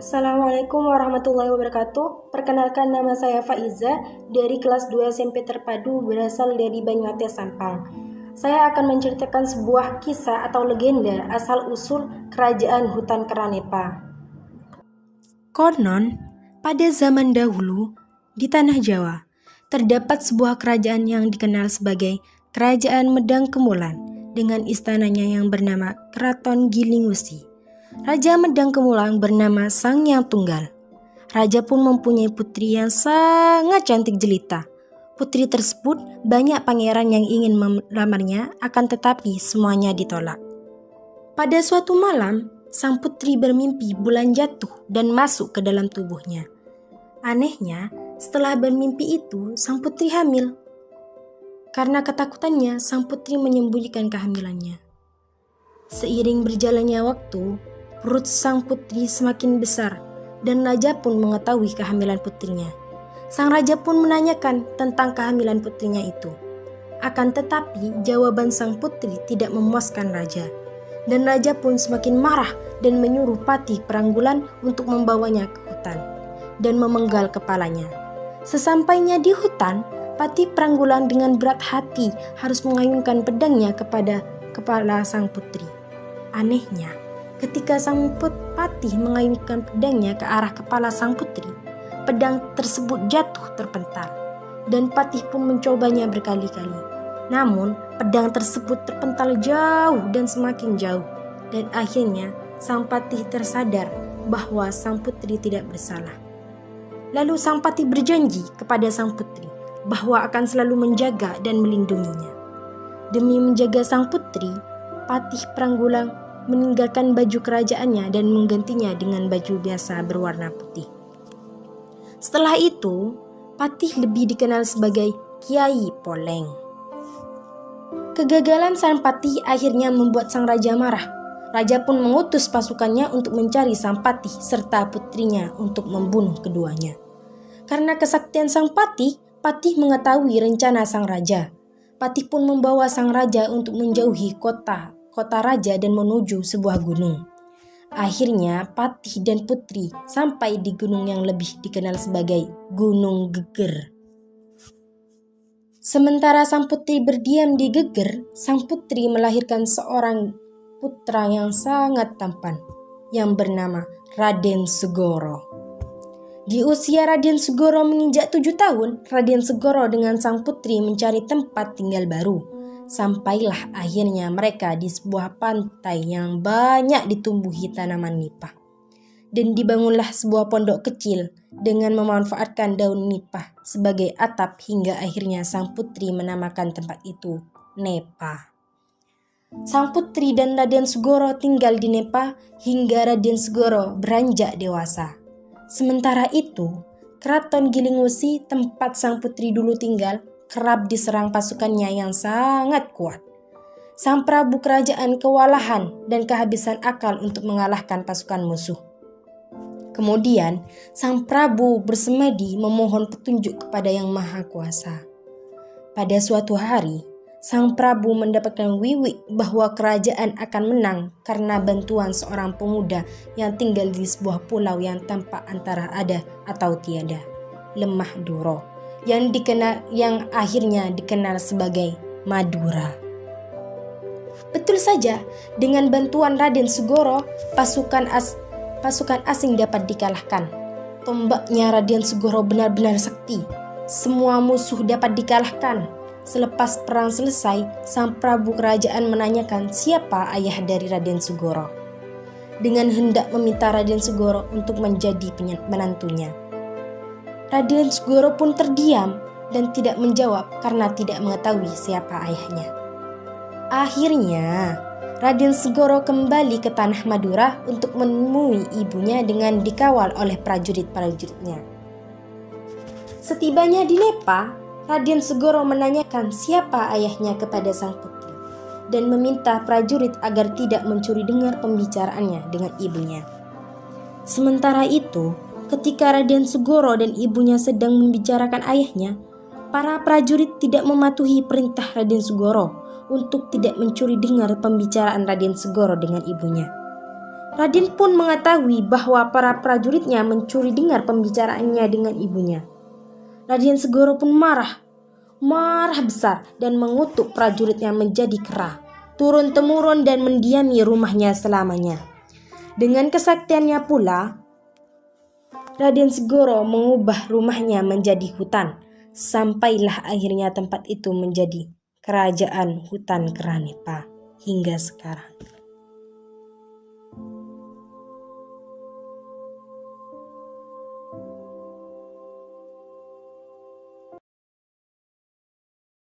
Assalamualaikum warahmatullahi wabarakatuh. Perkenalkan, nama saya Faiza dari kelas 2 SMP Terpadu berasal dari Banyuates Sampang. Saya akan menceritakan sebuah kisah atau legenda asal-usul kerajaan hutan Keranepa. Konon, pada zaman dahulu di tanah Jawa terdapat sebuah kerajaan yang dikenal sebagai Kerajaan Medang Kemulan dengan istananya yang bernama Keraton Gilingusi. Raja Medang Kemulan bernama Sang Hyang Tunggal. Raja pun mempunyai putri yang sangat cantik jelita. Putri tersebut banyak pangeran yang ingin melamarnya, akan tetapi semuanya ditolak. Pada suatu malam, sang putri bermimpi bulan jatuh dan masuk ke dalam tubuhnya. Anehnya, setelah bermimpi itu, sang putri hamil. Karena ketakutannya, sang putri menyembunyikan kehamilannya. Seiring berjalannya waktu, perut sang putri semakin besar dan raja pun mengetahui kehamilan putrinya. Sang raja pun menanyakan tentang kehamilan putrinya itu. Akan tetapi jawaban sang putri tidak memuaskan raja. Dan raja pun semakin marah dan menyuruh Patih Pranggulan untuk membawanya ke hutan dan memenggal kepalanya. Sesampainya di hutan, Patih Pranggulan dengan berat hati harus mengayunkan pedangnya kepada kepala sang putri. Anehnya, ketika sang Patih mengayunkan pedangnya ke arah kepala sang putri, pedang tersebut jatuh terpental dan Patih pun mencobanya berkali-kali. Namun, pedang tersebut terpental jauh dan semakin jauh dan akhirnya sang Patih tersadar bahwa sang putri tidak bersalah. Lalu sang Patih berjanji kepada sang putri bahwa akan selalu menjaga dan melindunginya. Demi menjaga sang putri, Patih Pranggulan meninggalkan baju kerajaannya dan menggantinya dengan baju biasa berwarna putih. Setelah itu, Patih lebih dikenal sebagai Kiai Poleng. Kegagalan sang Patih akhirnya membuat sang raja marah. Raja pun mengutus pasukannya untuk mencari sang Patih serta putrinya untuk membunuh keduanya. Karena kesaktian sang Patih, Patih mengetahui rencana sang raja. Patih pun membawa sang raja untuk menjauhi kota raja dan menuju sebuah gunung. Akhirnya Patih dan putri sampai di gunung yang lebih dikenal sebagai Gunung Geger. Sementara sang putri berdiam di Geger, sang putri melahirkan seorang putra yang sangat tampan yang bernama Raden Segoro. Di usia Raden Segoro menginjak 7 tahun, Raden Segoro dengan sang putri mencari tempat tinggal baru. Sampailah akhirnya mereka di sebuah pantai yang banyak ditumbuhi tanaman nipah. Dan dibangunlah sebuah pondok kecil dengan memanfaatkan daun nipah sebagai atap hingga akhirnya sang putri menamakan tempat itu Nepa. Sang putri dan Raden Segoro tinggal di Nepa hingga Raden Segoro beranjak dewasa. Sementara itu, Keraton Gilingusi tempat sang putri dulu tinggal kerap diserang pasukannya yang sangat kuat. Sang Prabu Kerajaan kewalahan dan kehabisan akal untuk mengalahkan pasukan musuh. Kemudian, sang Prabu bersemedi memohon petunjuk kepada Yang Maha Kuasa. Pada suatu hari, sang Prabu mendapatkan wiwik bahwa kerajaan akan menang karena bantuan seorang pemuda yang tinggal di sebuah pulau yang tampak antara ada atau tiada, Lemah Duro, yang akhirnya dikenal sebagai Madura. Betul saja, dengan bantuan Raden Segoro, pasukan asing dapat dikalahkan. Tombaknya Raden Segoro benar-benar sakti. Semua musuh dapat dikalahkan. Selepas perang selesai, sang Prabu Kerajaan menanyakan siapa ayah dari Raden Segoro, dengan hendak meminta Raden Segoro untuk menjadi menantunya. Raden Segoro pun terdiam dan tidak menjawab karena tidak mengetahui siapa ayahnya. Akhirnya, Raden Segoro kembali ke tanah Madura untuk menemui ibunya dengan dikawal oleh prajurit-prajuritnya. Setibanya di Nepa, Raden Segoro menanyakan siapa ayahnya kepada sang putri dan meminta prajurit agar tidak mencuri dengar pembicaraannya dengan ibunya. Sementara itu, ketika Raden Segoro dan ibunya sedang membicarakan ayahnya, para prajurit tidak mematuhi perintah Raden Segoro untuk tidak mencuri dengar pembicaraan Raden Segoro dengan ibunya. Raden pun mengetahui bahwa para prajuritnya mencuri dengar pembicaraannya dengan ibunya. Raden Segoro pun marah besar dan mengutuk prajuritnya menjadi kera, turun-temurun dan mendiami rumahnya selamanya. Dengan kesaktiannya pula, Raden Segoro mengubah rumahnya menjadi hutan, sampailah akhirnya tempat itu menjadi kerajaan hutan Keranepa hingga sekarang.